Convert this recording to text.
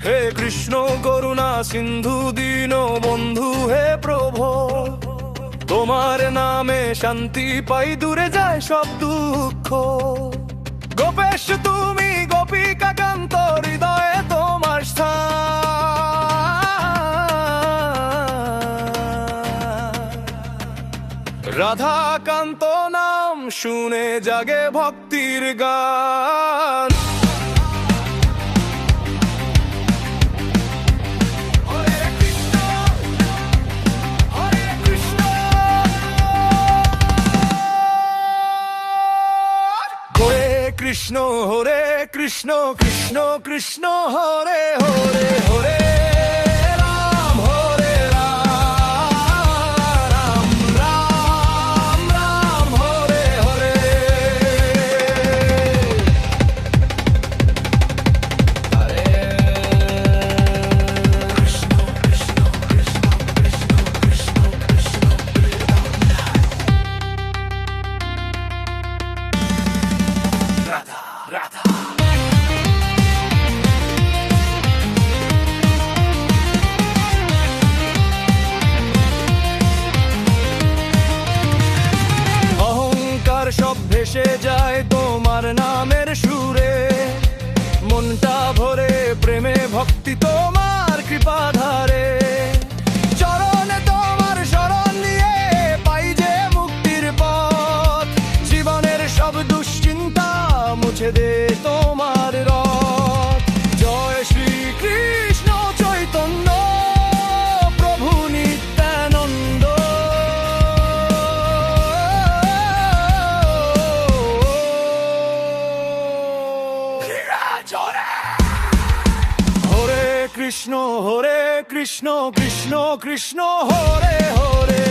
হে কৃষ্ণ করুণা সিন্ধু দীন বন্ধু হে প্রভু, তোমার নামে শান্তি পাই, দূরে যায় সব দুঃখ। গোপেশ তুমি গোপিকা কান্ত, হৃদয়ে তোমার স্থান। রাধাকান্ত নাম শুনে জাগে ভক্তির গান। কৃষ্ণ হরে কৃষ্ণ কৃষ্ণ কৃষ্ণ হরে হরে, হরে রাম হরে রাম, রাম রাম হরে হরে। হরে কৃষ্ণ কৃষ্ণ কৃষ্ণ কৃষ্ণ কৃষ্ণ কৃষ্ণ রাধা রাধা। অহংকার সব ভেসে যায় তোমার নামের সুরে, মনটা ভরে প্রেমে ভক্তি তোমার কৃপাধারে। চরণে তোমার শরণ নিয়ে পাই যে মুক্তির পথ, জীবনের সব দুশ্চিন্তা মুছে দে তোমার রথ। জয় শ্রী কৃষ্ণ চৈতন্য প্রভু নিত্যানন্দ, হরে কৃষ্ণ কৃষ্ণ কৃষ্ণ হরে হরে।